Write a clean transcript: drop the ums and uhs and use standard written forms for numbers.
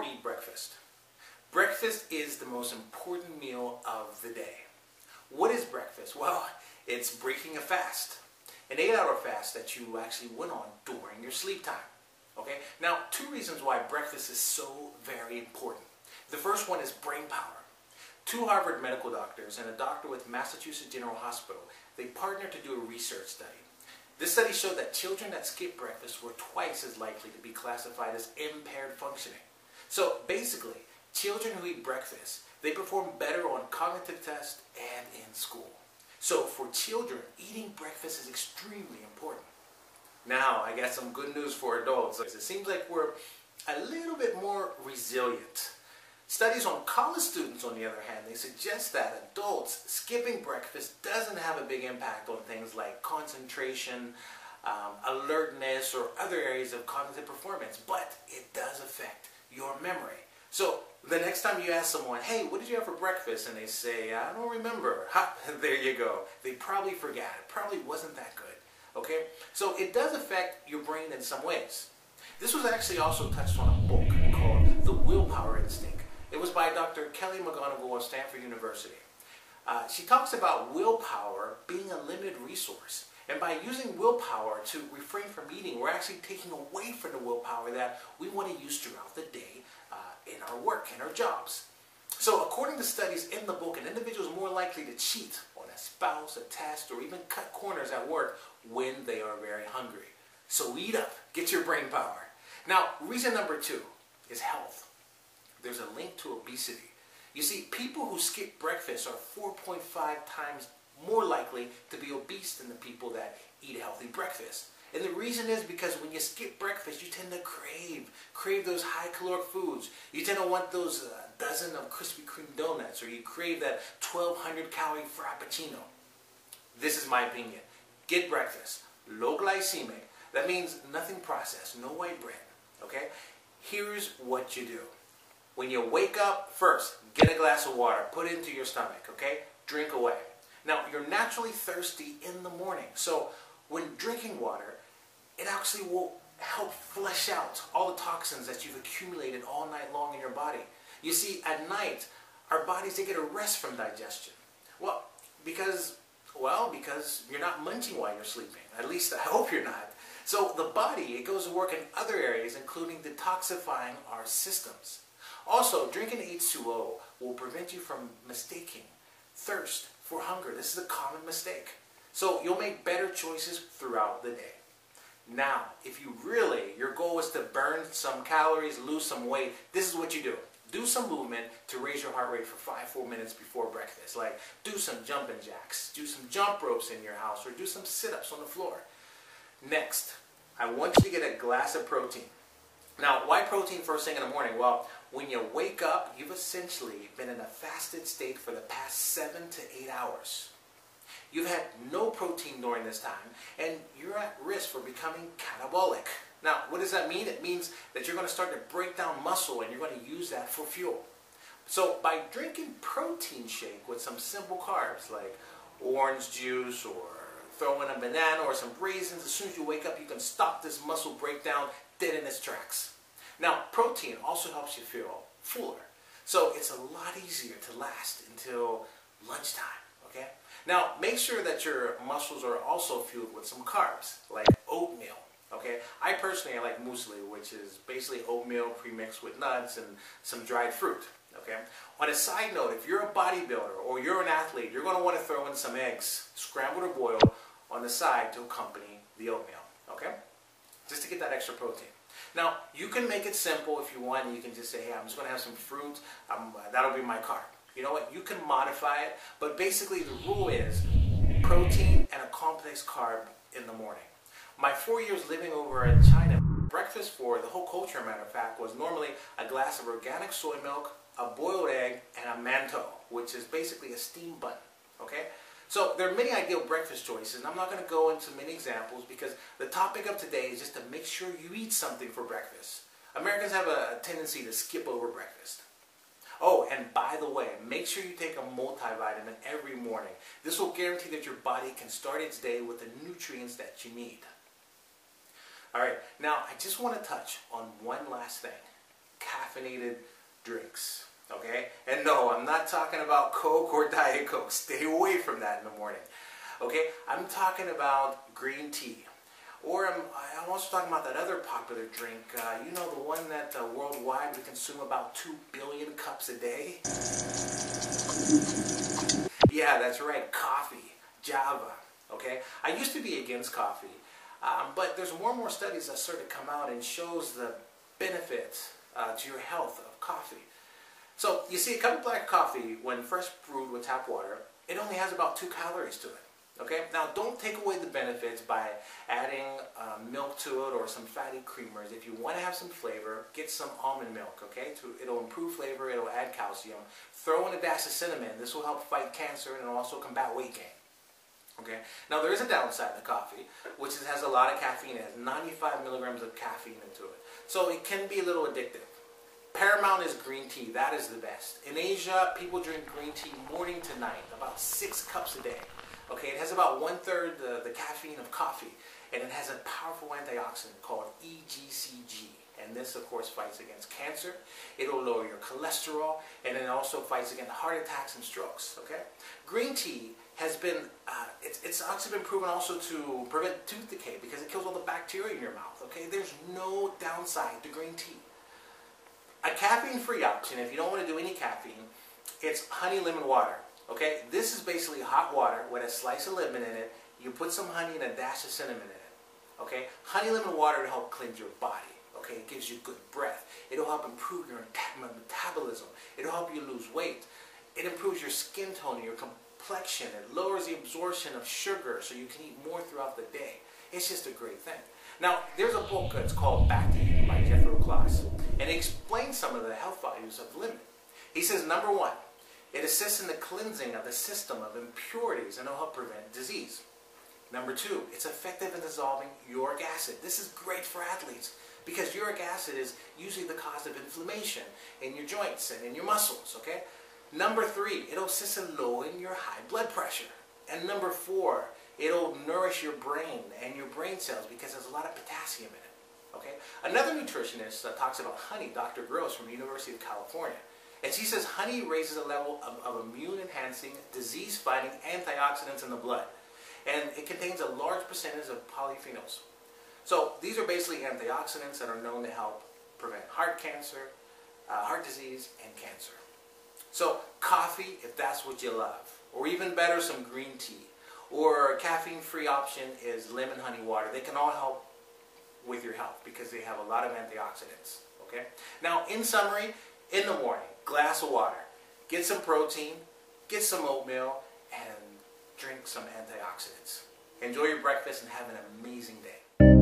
to eat breakfast. Breakfast is the most important meal of the day. What is breakfast? Well, it's breaking a fast. An 8-hour fast that you actually went on during your sleep time. Okay? Now, two reasons why breakfast is so very important. The first one is brain power. Two Harvard medical doctors and a doctor with Massachusetts General Hospital, they partnered to do a research study. This study showed that children that skip breakfast were twice as likely to be classified as impaired functioning. So basically, children who eat breakfast, they perform better on cognitive tests and in school. So for children, eating breakfast is extremely important. Now, I got some good news for adults. It seems like we're a little bit more resilient. Studies on college students, on the other hand, they suggest that adults skipping breakfast doesn't have a big impact on things like concentration, alertness, or other areas of cognitive performance, but it does affect your memory. So the next time you ask someone, hey, what did you have for breakfast? And they say, I don't remember. Ha, there you go. They probably forgot. It probably wasn't that good. Okay? So it does affect your brain in some ways. This was actually also touched on a book called The Willpower Instinct. It was by Dr. Kelly McGonigal of Stanford University. She talks about willpower being a limited resource. And by using willpower to refrain from eating, we're actually taking away from the willpower that we want to use throughout the day in our work, in our jobs. So according to studies in the book, an individual is more likely to cheat on a spouse, a test, or even cut corners at work when they are very hungry. So eat up. Get your brain power. Now, reason number 2 is health. There's a link to obesity. You see, people who skip breakfast are 4.5 times more likely to be obese than the people that eat a healthy breakfast. And the reason is because when you skip breakfast, you tend to crave those high caloric foods. You tend to want those dozen of Krispy Kreme donuts, or you crave that 1,200 calorie frappuccino. This is my opinion. Get breakfast. Low glycemic. That means nothing processed, no white bread. Okay? Here's what you do. When you wake up, first, get a glass of water. Put it into your stomach, okay? Drink away. Now, you're naturally thirsty in the morning. So, when drinking water, it actually will help flush out all the toxins that you've accumulated all night long in your body. You see, at night, our bodies, they get a rest from digestion. Well, because you're not munching while you're sleeping. At least I hope you're not. So, the body, it goes to work in other areas, including detoxifying our systems. Also, drinking H2O will prevent you from mistaking thirst for hunger. This is a common mistake. So you'll make better choices throughout the day. Now, if your goal is to burn some calories, lose some weight, this is what you do. Do some movement to raise your heart rate for 5-4 minutes before breakfast. Like do some jumping jacks, do some jump ropes in your house, or do some sit-ups on the floor. Next, I want you to get a glass of protein. Now, why protein first thing in the morning? Well, when you wake up, you've essentially been in a fasted state for the past 7 to 8 hours. You've had no protein during this time, and you're at risk for becoming catabolic. Now, what does that mean? It means that you're going to start to break down muscle, and you're going to use that for fuel. So, by drinking protein shake with some simple carbs, like orange juice, or throw in a banana, or some raisins, as soon as you wake up, you can stop this muscle breakdown dead in its tracks. Now, protein also helps you feel fuller. So it's a lot easier to last until lunchtime, okay? Now, make sure that your muscles are also fueled with some carbs, like oatmeal, okay? I personally like muesli, which is basically oatmeal pre-mixed with nuts and some dried fruit, okay? On a side note, if you're a bodybuilder or you're an athlete, you're going to want to throw in some eggs, scrambled or boiled, on the side to accompany the oatmeal, okay? Just to get that extra protein. Now, you can make it simple if you want. You can just say, hey, I'm just going to have some fruit. That'll be my carb. You know what? You can modify it. But basically, the rule is protein and a complex carb in the morning. My 4 years living over in China, breakfast for the whole culture, matter of fact, was normally a glass of organic soy milk, a boiled egg, and a mantou, which is basically a steamed bun. Okay? So there are many ideal breakfast choices, and I'm not going to go into many examples because the topic of today is just to make sure you eat something for breakfast. Americans have a tendency to skip over breakfast. Oh, and by the way, make sure you take a multivitamin every morning. This will guarantee that your body can start its day with the nutrients that you need. Alright, now I just want to touch on one last thing. caffeinated drinks. Okay? And no, I'm not talking about Coke or Diet Coke. Stay away from that in the morning. Okay? I'm talking about green tea. Or I'm also talking about that other popular drink, you know, the one that worldwide we consume about 2 billion cups a day? Yeah, that's right, coffee, Java, okay? I used to be against coffee, but there's more and more studies that start to come out and shows the benefits to your health of coffee. So, you see, a cup of black coffee, when fresh brewed with tap water, it only has about 2 calories to it. Okay, now don't take away the benefits by adding milk to it or some fatty creamers. If you want to have some flavor, get some almond milk, okay? It'll improve flavor, it'll add calcium. Throw in a dash of cinnamon. This will help fight cancer and it'll also combat weight gain. Okay, now there is a downside to coffee, which has a lot of caffeine. It has 95 milligrams of caffeine into it. So it can be a little addictive. Paramount is green tea. That is the best. In Asia, people drink green tea morning to night, about 6 cups a day. Okay, it has about 1/3 the caffeine of coffee, and it has a powerful antioxidant called EGCG. And this, of course, fights against cancer. It'll lower your cholesterol, and it also fights against heart attacks and strokes. Okay, green tea has been it's also been proven also to prevent tooth decay because it kills all the bacteria in your mouth. Okay, there's no downside to green tea. A caffeine-free option, if you don't want to do any caffeine, it's honey lemon water. Okay, this is basically hot water with a slice of lemon in it. You put some honey and a dash of cinnamon in it. Okay, honey lemon water to help cleanse your body. Okay, it gives you good breath. It'll help improve your metabolism. It'll help you lose weight. It improves your skin tone and your complexion. It lowers the absorption of sugar so you can eat more throughout the day. It's just a great thing. Now, there's a book that's called Back to Eating by Jeffrey Klaus, and it explains some of the health values of lemon. He says, number 1, it assists in the cleansing of the system of impurities and will help prevent disease. Number 2, it's effective in dissolving uric acid. This is great for athletes because uric acid is usually the cause of inflammation in your joints and in your muscles, okay? Number 3, it'll assist in lowering your high blood pressure. And number 4, it'll nourish your brain and your brain cells because there's a lot of potassium in it, okay? Another nutritionist talks about honey, Dr. Gross from the University of California. And she says honey raises a level of immune-enhancing, disease-fighting antioxidants in the blood. And it contains a large percentage of polyphenols. So these are basically antioxidants that are known to help prevent heart cancer, heart disease, and cancer. So coffee, if that's what you love. Or even better, some green tea. Or a caffeine-free option is lemon honey water. They can all help with your health because they have a lot of antioxidants. Okay? Now, in summary, in the morning, glass of water, get some protein, get some oatmeal, and drink some antioxidants. Enjoy your breakfast and have an amazing day.